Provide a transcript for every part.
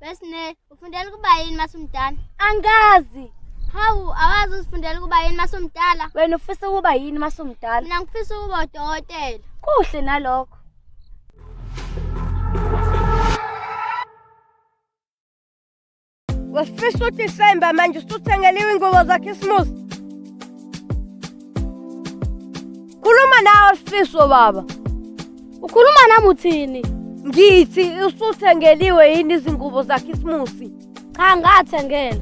Besine, ufundela ukuba yini masumdala? Angazi. Hawu, awazi usifundela ukuba yini masumdala? Wena ufisa ukuba yini masumdala? Mina ngifisa ukuba udokotela. Kuhle nalokho. Wasifisa uDisemba manje usuthengeliwe ingubo zaKhisimusi. Khuluma nawe Sifiso baba. Ukhuluma nami uthini? Ngithi usuthengeliwe yini izingubo zaKhisimusi? Cha ngathengela.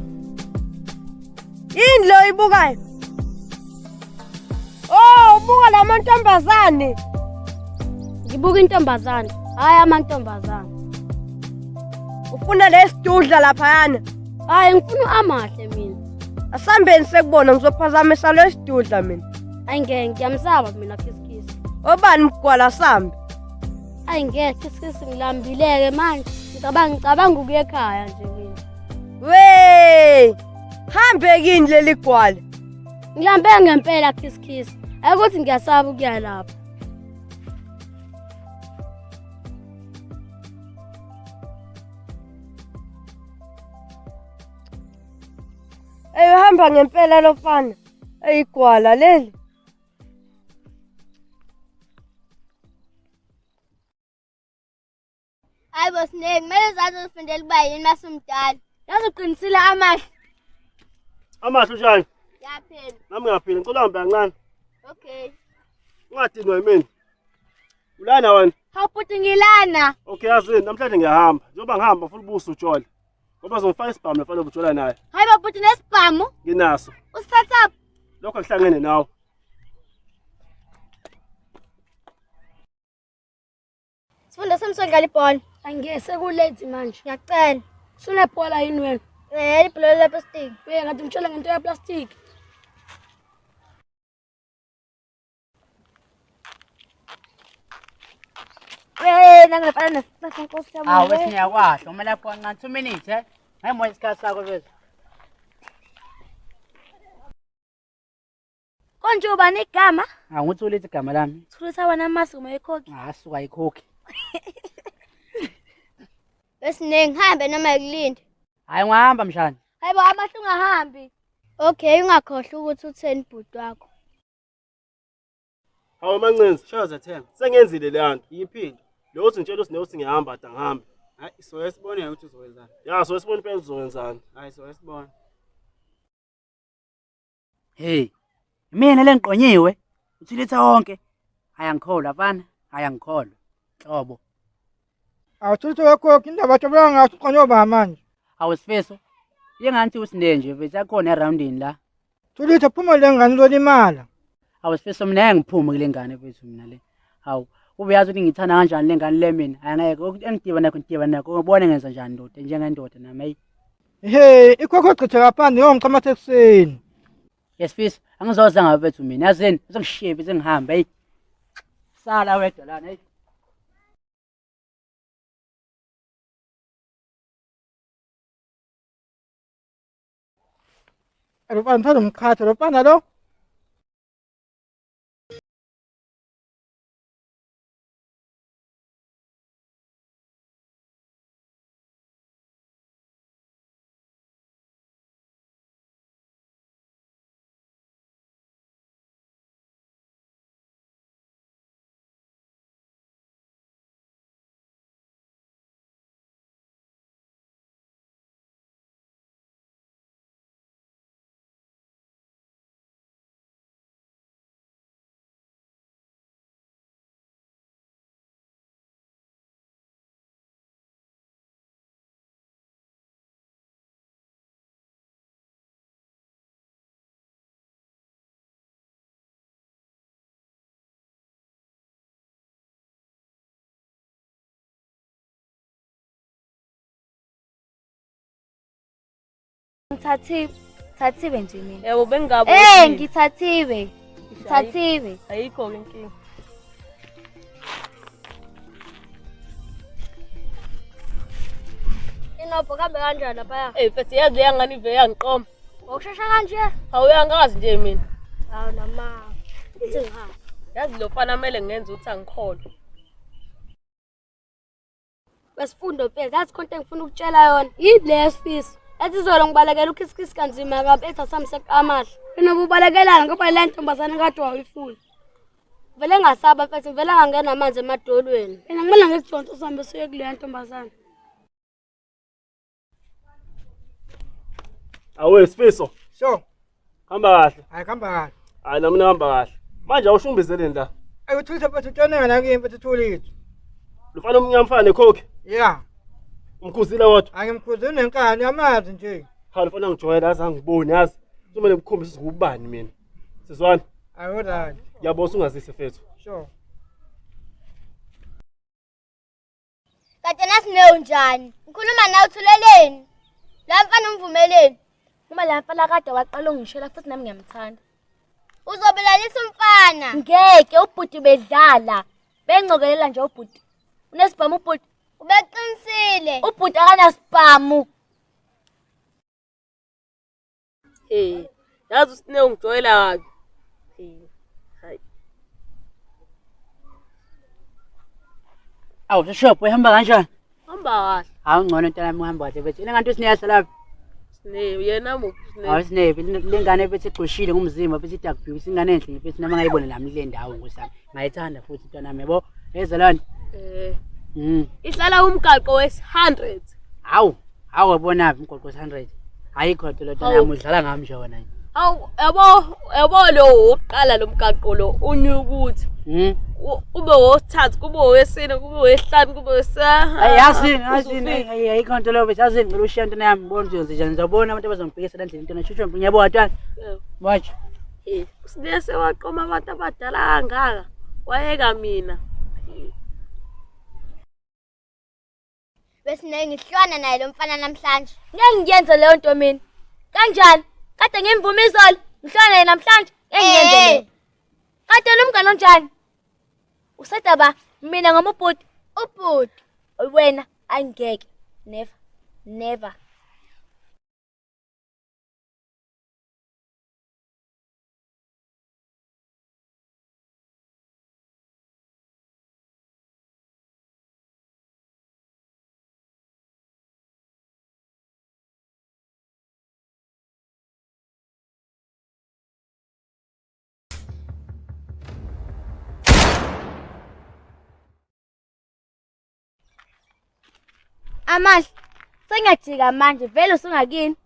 Yini lo ibukayo? Oh, ubuka lamantombazane. Ngibuka intombazane, hayi amantombazane. Ufuna lesidudla laphayana? Hayi ngifuna amahle mina. Asambeni sekubona ngizophazamisa lesidudla mina. Hayi ngeke ngiyamsaba mina Khisikisi. Obani mgwala sambi? Hayi ngeke Khisikisi ngilambileke manje. Ngicabanga ukuya ekhaya nje mina. We! Hambe kini leli gwala. Ngilambe ngempela Khisikisi. Akuthi ngiyasaba ukuya lapha. Hamba ngempela lofana. Eyigwala leli. Hayi bosine, kumele uzazi usifundela ukuba yini masumdala. Yazi uqinisile amahle. Amahle njani? Yaphela. Nami ngiyaphila, ngicela uhambe kancane. Okay. Ungadinwa yimini. Ulana wena? Hawu bhuti ngilana. Okay, yazini, namhlanje ngiyahamba. Njengoba ngihamba futhi ubuso utshole. Ngoba ngizofaka isibhamu lafanele ujola naye. Hayi babhuti nesibhamu. Nginaso. Usithatha. Lokho akuhlangene nawe. Sifunda semsongala ibhola. Angiyese kulate manje. Ngiyacela. Sunebhola yini wena? Ibhola leplastic. Wena ngathi ngitshela ngento ya plastic. Nangifana nesiphatho Nkosi yami. Hawu wesi ngiyakwahle, uma lapho kancane 2 minutes Hayi moya isikhathi sakho bese. Konje ubani igama? Ngikuthi lithi igama lami. Thulisa wena amasuku ekhokhi. Suka ikhokhi. Besine, ngihambe noma ikulinde. Hayi ngihamba mshana. Hayibo amahle ungahambi. Okay, ungakhohlwa ukuthi utheni ibhuti wakho. Hawu mancenzi, shaya zathenga. Sengenzile le nto, yiphinde. Lo uthi ngitshela uSine uthi ngiyahamba ade ngihambe. Hayi so esibone ukuthi uzokwenzana. Ya, so esibone phela uzokwenzani. Hayi so esibone. Hey. Mina lengiqonyiwe. Uthi litha wonke. Haya ngikholwa afana. Haya ngikholwa. Hlobo. Awuthuthu wekhokhi indaba jabula ngathi uqonyo ba manje. Awusifiso. Yengathi uSine nje bese akhona eroundini la. Thulitha phuma lengane lolimala. Awusifiso mina ngiphume kule ngane bethu mina le. Hawu ubuyazi ukuthi ngithanda kanjani lengane le mina. Angeke engidibana nakho ngibone ngenza njani ndoda njengendoda nami. Hey, ikhokho chithe kaphandle yomchamathe ekseni. Yesifiso angizoza ngabe bethu mina yazini uzongishiye bese ngihambe hey. Sala wedwa lana hey. Alubani thanda umkhatha lopana lo. Ngithathiwe nje mina. Yebo bengingabo. Ngithathiwe. Ngithathiwe. Ayikho inkinga. Inopho kambe kanjani lapha? Mfethu yazi yangani ive yangiqoma. Ngokushasha kanje? Awuyangazi nje mina. Hawu nama. Uthi ngihamba. Yazi lo fana kumele ngenze ukuthi angikholwe. Wesifundo phela, that's konke engifuna ukutshela yona. Yile Sifiso. Ethi izolo ngibalekela ukhisikisi kanzima kabi ethi asamseka amahla. Inoba ubalekelana ngoba le ntombazane kade wayifuna. Vele ngasaba mfethu, vele ngangena amanzi emadolweni. Mina ngimela ngikujonsa usambe siye kule ntombazane. Awe Sifiso, So, hamba kahle. ayihamba kahle. Hayi nami nihamba kahle. Manje awushumbizeleni la. Ayuthulisa mfethu utshonela nakini mfethu thulithu. Lufana umnyamfana nekhokhe. Yeah, Umkhuzile wodwa. angimkhuzini nenkani yamazi nje. Cha lufana ngijwayela yazi angiboni yazi. Kumele ngikhombise ukubani mina. Sizwana? Ayodani. Ngiyabona ungazise fethu. So, Kade nasineyo njani? Ngikhuluma nawe uthuleleni. La mfana umvumeleni. Uma la mfana kade waqala ungishela futhi nami ngiyamthanda. Uzobelalisa umfana. Ngeke ubhuti bedlala. Bengcokelela nje ubhuti. Unesibhamu ubhuti. Ubeqinisile. Ubhuti akanasibhamu. Yazi usine ungijoyela kabi. Hayi. Awu shop ehamba kanjani? Hamba kahle. Hawu ngcono into nami uhamba kahle bethu. Ilenganto sineyasa lapha. Sine yena muphi sine. Hawu sinebi lengane bethu igcoshile ngumzimba bethu idakubhika singane enhle bethu nama ngayibona nami le ndawo ngosami. Ngayithanda futhi into nami yabo. Ezelani? Ihlala umgaqo wes100. Hawu yabona umgoqo 100. Ayikho into lo nami udlala ngami nje wona. Awu yabo lo oqala lo mgaqo lo unyukuthi. Kube wosithathu, kube wesine, kube wesihlanu, kube wesa. Ayasini ayikho into lo bethu yazini ngicela ushiya into nami ngibona nje nje ngizobona abantu abazongibhekisa la ndlela into nashusho ngiyabona watwana. Watch. Sinese waqoma abantu abadala kangaka. Wayeka mina. Bese ngihlwana naye lo mfana namhlanje. Ngeke ngiyenze leyo nto mina. Kanjani? Kade ngimvuma izolo. Ngihlwana naye namhlanje. Ngeke ngiyenze. Kade nomngane onjani? Usedaba mina ngomubhuti. Ubhuti. Wena angeke. Never. Amahla. Sengiyajika manje vele usungakini.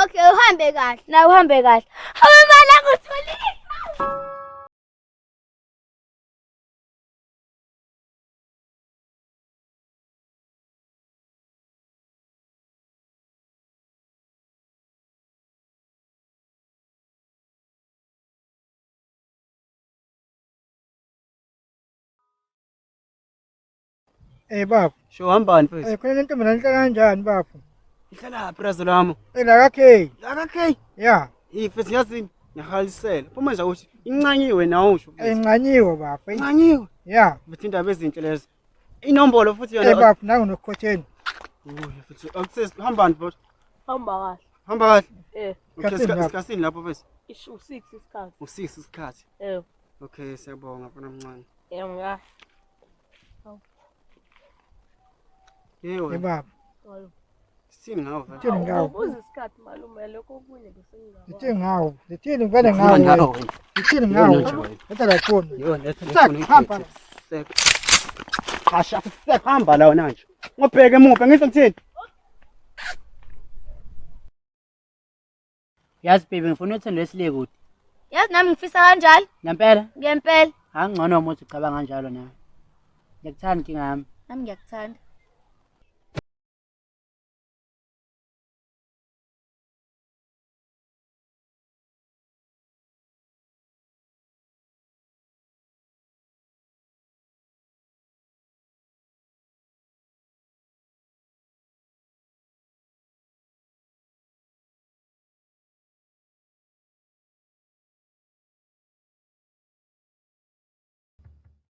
Okay, uhambe kahle. Na uhambe kahle. Awemala ngutholile. baba. Sho hambani mfethu? Khona lento mina nhlala kanjani baba? Ihlala phirazo lami. La K. La K. Yeah. Mfethu yazini ngiyahalisela. Phuma nje ukuthi incanyiwe nawo usho. Encanyiwe baba. Incanyiwe. Yeah. Mfethu indaba ezinhle lezo. Inombolo futhi yona. Baba nangu nokhotheni. Mfethu akusizi hambani baba? Hamba kahle. Hamba kahle. Okay, Isikhathini lapho mfethu. u6 isikhathi. U6 isikhathi. Okay, siyabonga mfana mncane. Yanga. Yebo. Baba. Sithini ngawo mfethu? Sithini ngawo? Ubuza isikhathi malume lokho okunye besengawo. Sithini ngawo? Sithini ngane ngawo? Sithini ngawo? Letha la phone. Yo, letha la phone. Hasha sihamba la wona nje. Ngobheke emuva ngisho ngithini? Yazi baby ngifuna uthando lesile kude. Yazi nami ngifisa kanjalo. Ngempela? Ngempela. Angcono umuntu ucabanga kanjalo nawe. Ngiyakuthanda inkinga yami. Nami ngiyakuthanda.